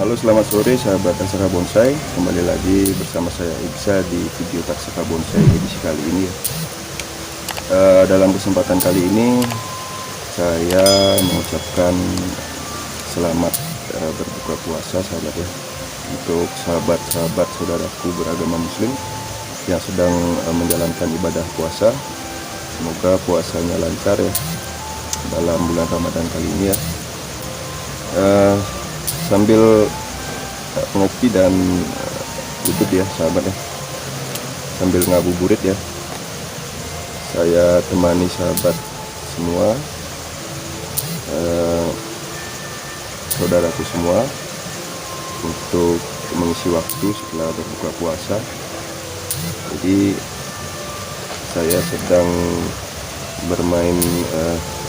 Halo, selamat sore sahabat Taksaka Bonsai. Kembali lagi bersama saya Iksa di video Taksaka Bonsai edisi kali ini ya. Dalam kesempatan kali ini saya mengucapkan selamat berbuka puasa sahabat ya, untuk sahabat-sahabat saudaraku beragama muslim yang sedang menjalankan ibadah puasa. Semoga puasanya lancar ya dalam bulan Ramadan kali ini ya. Sambil ngopi dan YouTube ya sahabat ya, sambil ngabuburit ya, saya temani sahabat semua, saudaraku semua, untuk mengisi waktu setelah berbuka puasa. Jadi saya sedang bermain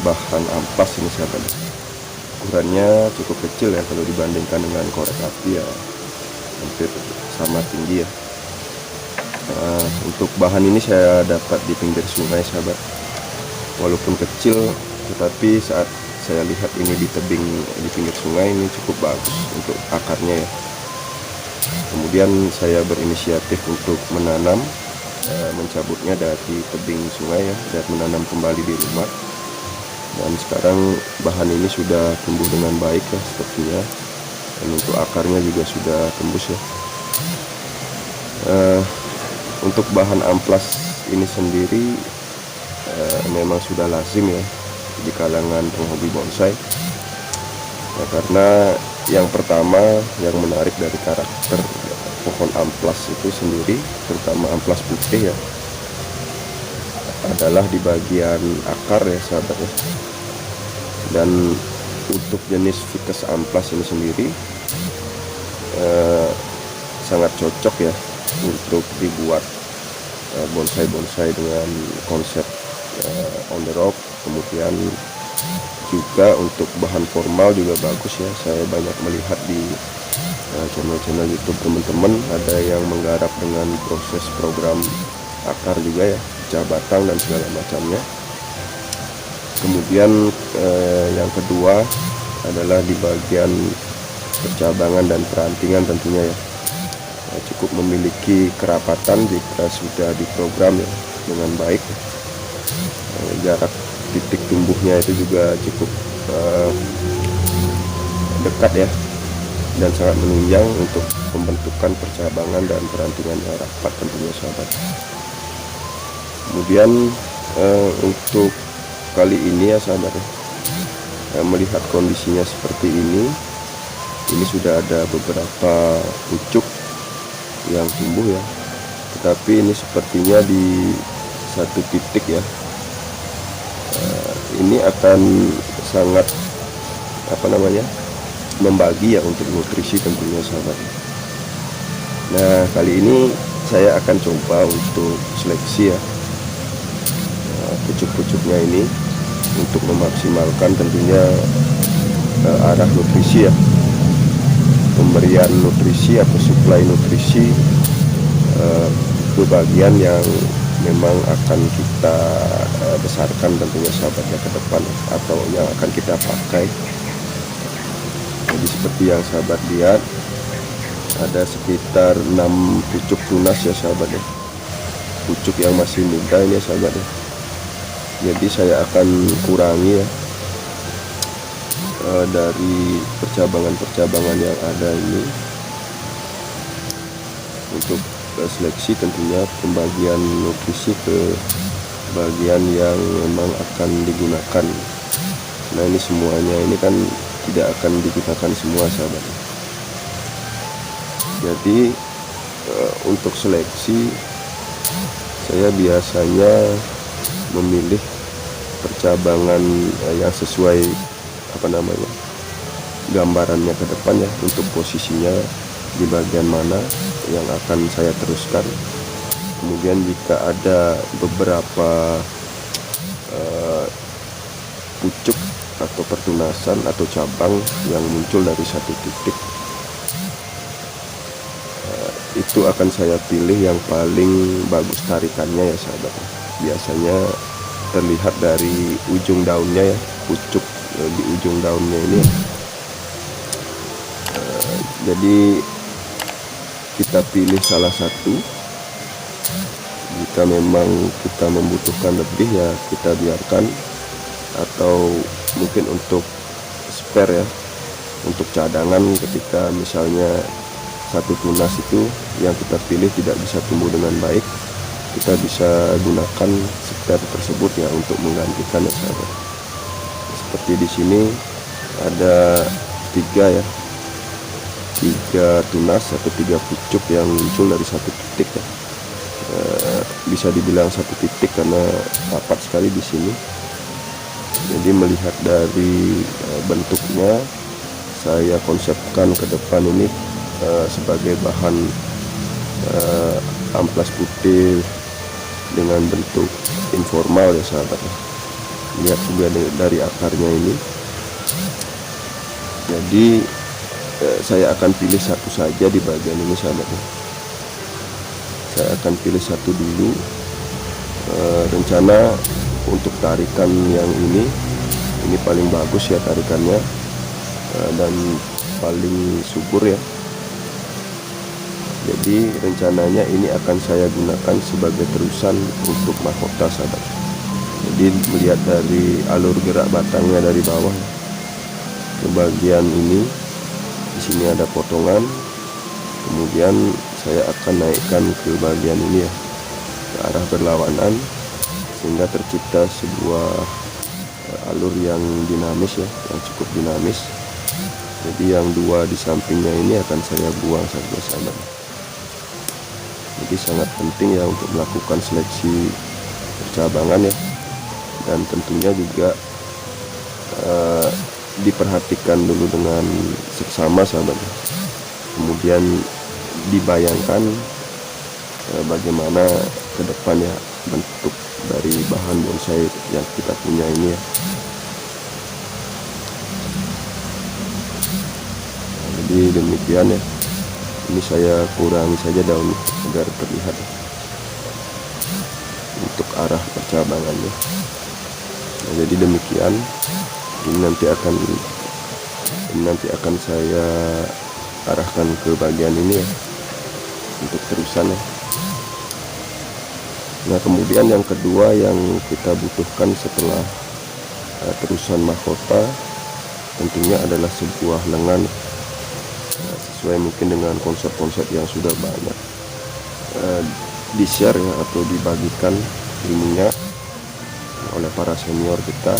bahan amplas ini sahabat. Ukurannya cukup kecil ya kalau dibandingkan dengan korek api ya, hampir sama tinggi ya. Untuk bahan ini saya dapat di pinggir sungai sahabat. Walaupun kecil, tetapi saat saya lihat ini di tebing di pinggir sungai ini cukup bagus untuk akarnya ya. Kemudian saya berinisiatif untuk menanam, mencabutnya dari tebing sungai ya, dan menanam kembali di rumah. Dan sekarang bahan ini sudah tumbuh dengan baik ya sepertinya, dan untuk akarnya juga sudah tembus ya. Untuk bahan amplas ini sendiri memang sudah lazim ya di kalangan penghobi bonsai ya, karena yang pertama yang menarik dari karakter pohon amplas itu sendiri, terutama amplas putih ya, adalah di bagian akar ya sahabat ya. Dan untuk jenis Ficus amplas ini sendiri sangat cocok ya untuk dibuat bonsai-bonsai dengan konsep on the rock. Kemudian juga untuk bahan formal juga bagus ya. Saya banyak melihat di channel-channel YouTube teman-teman, ada yang menggarap dengan proses program akar juga ya, pecah batang dan segala macamnya. Kemudian yang kedua adalah di bagian percabangan dan perantingan tentunya ya, cukup memiliki kerapatan jika sudah diprogram ya dengan baik. Jarak titik tumbuhnya itu juga cukup dekat ya, dan sangat menunjang untuk pembentukan percabangan dan perantingan yang rapat tentunya sahabat. Kemudian untuk kali ini ya sahabat ya, melihat kondisinya seperti ini sudah ada beberapa pucuk yang tumbuh ya, tetapi ini sepertinya di satu titik ya, ini akan sangat membagi ya untuk nutrisi tentunya sahabat. Nah, kali ini saya akan coba untuk seleksi ya pucuk-pucuknya ini untuk memaksimalkan tentunya arah nutrisi ya, pemberian nutrisi atau suplai nutrisi ke bagian yang memang akan kita besarkan tentunya sahabatnya ke depan, atau yang akan kita pakai. Jadi seperti yang sahabat lihat, ada sekitar 6 pucuk tunas ya sahabat ya, pucuk yang masih muda ini ya sahabat ya. Jadi saya akan kurangi ya dari percabangan-percabangan yang ada ini untuk seleksi tentunya pembagian nutrisi ke bagian yang memang akan digunakan. Nah, ini semuanya ini kan tidak akan digunakan semua sahabat. Jadi untuk seleksi saya biasanya memilih percabangan yang sesuai gambarannya ke depan ya, untuk posisinya di bagian mana yang akan saya teruskan. Kemudian jika ada beberapa pucuk atau pertunasan atau cabang yang muncul dari satu titik, itu akan saya pilih yang paling bagus tarikannya ya sahabat. Biasanya terlihat dari ujung daunnya ya, pucuk di ujung daunnya ini. Jadi kita pilih salah satu. Jika memang kita membutuhkan lebih ya kita biarkan, atau mungkin untuk spare ya, untuk cadangan ketika misalnya satu tunas itu yang kita pilih tidak bisa tumbuh dengan baik, kita bisa gunakan spare tersebut ya untuk menggantikan ya sahabat. Seperti di sini ada tiga tunas atau 3 pucuk yang muncul dari satu titik ya. Bisa dibilang satu titik karena rapat sekali di sini. Jadi melihat dari bentuknya, saya konsepkan ke depan ini sebagai bahan amplas putih dengan bentuk informal ya sahabat. Lihat juga dari akarnya ini. Jadi saya akan pilih satu saja di bagian ini sahabat. Saya akan pilih satu dulu. Rencana untuk tarikan yang ini paling bagus ya tarikannya, dan paling subur ya. Jadi rencananya ini akan saya gunakan sebagai terusan untuk mahkota sahabat. Jadi melihat dari alur gerak batangnya dari bawah ke bagian ini, di sini ada potongan, kemudian saya akan naikkan ke bagian ini ya, ke arah berlawanan, sehingga tercipta sebuah alur yang dinamis ya, yang cukup dinamis. Jadi yang 2 di sampingnya ini akan saya buang saja sahabat. Jadi sangat penting ya untuk melakukan seleksi percabangan ya, dan tentunya juga diperhatikan dulu dengan seksama sahabat. Kemudian dibayangkan bagaimana ke depan ya bentuk dari bahan bonsai yang kita punya ini ya. Jadi demikian ya. Ini saya kurangi saja daun agar terlihat untuk arah percabangannya. Nah, jadi demikian. Ini nanti akan saya arahkan ke bagian ini ya, untuk terusan ya. Nah, kemudian yang kedua yang kita butuhkan setelah terusan mahkota tentunya adalah sebuah lengan, sesuai mungkin dengan konsep-konsep yang sudah banyak di share ya, atau dibagikan ilmunya oleh para senior kita.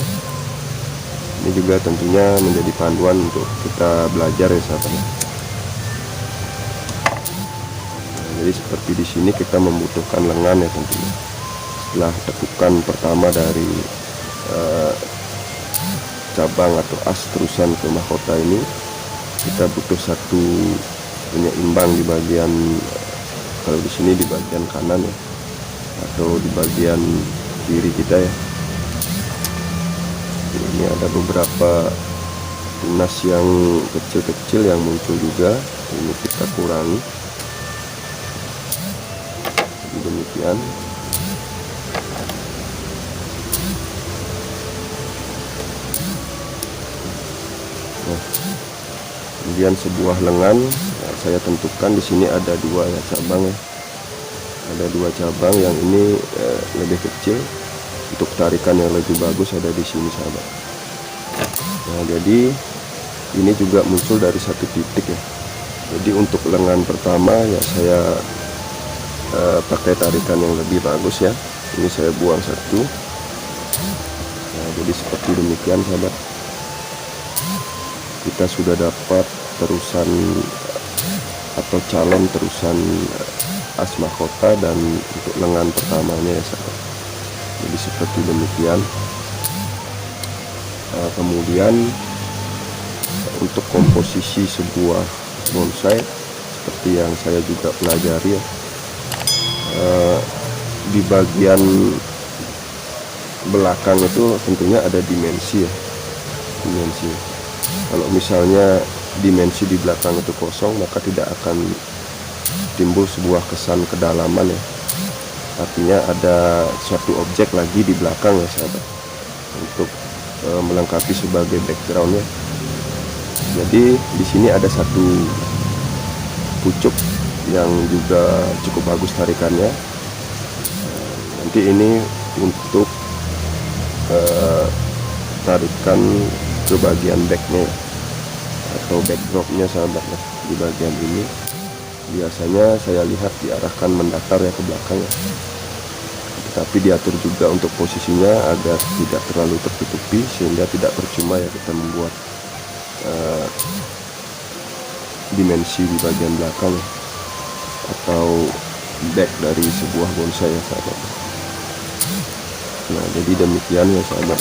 Ini juga tentunya menjadi panduan untuk kita belajar ya sahabat. Jadi seperti di sini kita membutuhkan lengan ya tentunya. Setelah tekukan pertama dari cabang atau as terusan ke mahkota ini, kita butuh satu penyeimbang di bagian, kalau di sini di bagian kanan ya, atau di bagian kiri kita ya. Ini ada beberapa tunas yang kecil-kecil yang muncul juga, ini kita kurangi. Demikian. Nah, kemudian sebuah lengan saya tentukan di sini ada 2 ya cabang ya. Ada 2 cabang, yang ini lebih kecil. Untuk tarikan yang lebih bagus ada di sini sahabat. Nah, jadi ini juga muncul dari satu titik ya. Jadi untuk lengan pertama ya saya pakai tarikan yang lebih bagus ya. Ini saya buang satu. Nah, jadi seperti demikian sahabat. Kita sudah dapat terusan atau calon terusan as mahkota dan untuk lengan pertamanya ya sahabat. Jadi seperti demikian. Kemudian untuk komposisi sebuah bonsai seperti yang saya juga pelajari ya, Eh, di bagian belakang itu tentunya ada dimensi ya, dimensi. Kalau misalnya dimensi di belakang itu kosong, maka tidak akan timbul sebuah kesan kedalaman ya. Artinya ada suatu objek lagi di belakang ya sahabat, untuk melengkapi sebagai backgroundnya. Jadi di sini ada satu pucuk yang juga cukup bagus tarikannya. Nanti ini untuk tarikan ke bagian backnya atau backdropnya sahabat ya. Di bagian ini biasanya saya lihat diarahkan mendatar ya ke belakang ya, tetapi diatur juga untuk posisinya agar tidak terlalu tertutupi, sehingga tidak percuma ya kita membuat dimensi di bagian belakang atau back dari sebuah bonsai ya sahabat. Nah, jadi demikian ya sahabat,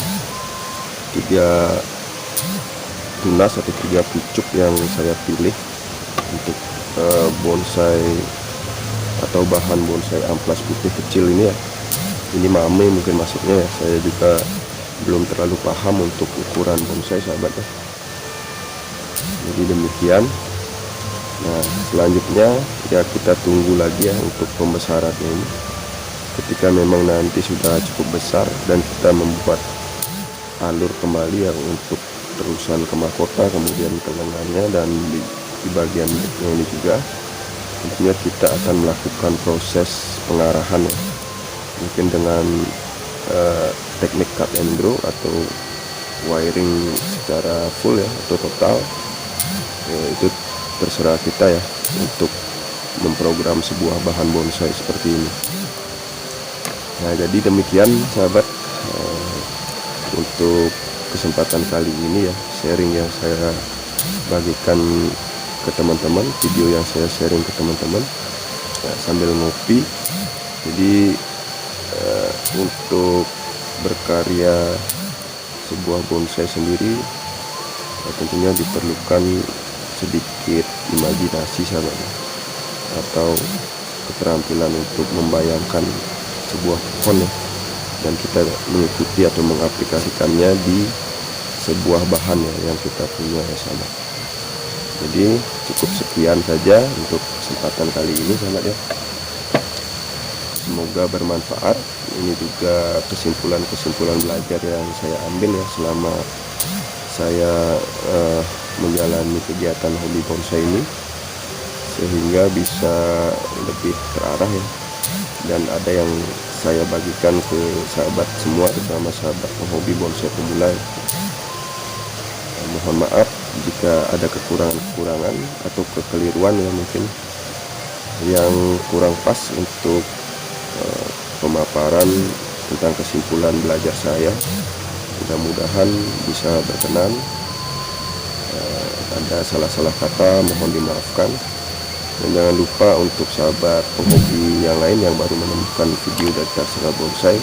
3 tunas atau 3 pucuk yang saya pilih untuk bonsai atau bahan bonsai amplas putih kecil ini ya. Ini mame mungkin masuknya ya, saya juga belum terlalu paham untuk ukuran bonsai sahabat ya. Jadi demikian. Nah, selanjutnya ya kita tunggu lagi ya untuk pembesarannya ini. Ketika memang nanti sudah cukup besar dan kita membuat alur kembali yang untuk terusan ke mahkota, kemudian ke lengannya, dan di bagian backnya ini juga tentunya kita akan melakukan proses pengarahan ya, mungkin dengan teknik cut and draw atau wiring secara full ya atau total ya, itu terserah kita ya untuk memprogram sebuah bahan bonsai seperti ini. Nah, jadi demikian sahabat, untuk kesempatan kali ini ya, sharing yang saya bagikan ke teman-teman, video yang saya sharing ke teman-teman ya, sambil ngopi. Jadi untuk berkarya sebuah bonsai sendiri tentunya diperlukan sedikit imajinasi sahabat, atau keterampilan untuk membayangkan sebuah pohon ya, dan kita mengikuti atau mengaplikasikannya di sebuah bahan ya yang kita punya ya sahabat. Jadi cukup sekian saja untuk kesempatan kali ini sahabat ya, semoga bermanfaat. Ini juga kesimpulan belajar yang saya ambil ya selama saya menjalani kegiatan hobi bonsai ini, sehingga bisa lebih terarah ya, dan ada yang saya bagikan ke sahabat semua, terutama sahabat penghobi bonsai pemula. Mohon maaf jika ada kekurangan atau kekeliruan ya, mungkin yang kurang pas untuk pemaparan tentang kesimpulan belajar saya. Mudah-mudahan bisa berkenan. Ada salah-salah kata mohon dimaafkan. Dan jangan lupa untuk sahabat penghobi yang lain yang baru menemukan video dari Tarsaka Bonsai,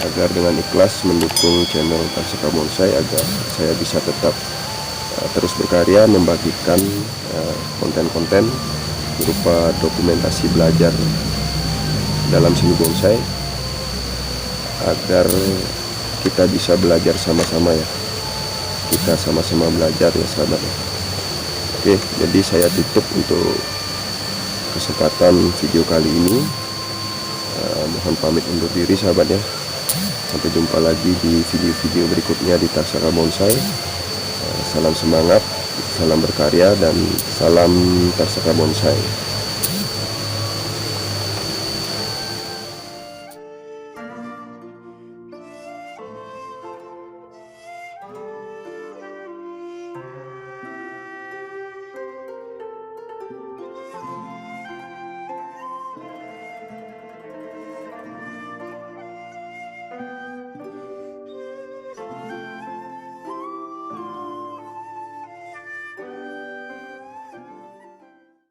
agar dengan ikhlas mendukung channel Tarsaka Bonsai agar saya bisa tetap terus berkarya membagikan konten-konten berupa dokumentasi belajar dalam seni bonsai, agar kita bisa belajar sama-sama ya, kita sama-sama belajar ya sahabat. Oke, jadi saya tutup untuk kesempatan video kali ini. Mohon pamit undur diri sahabat ya, sampai jumpa lagi di video-video berikutnya di Tarsaka Bonsai. Salam semangat, salam berkarya, dan salam Tarsaka Bonsai.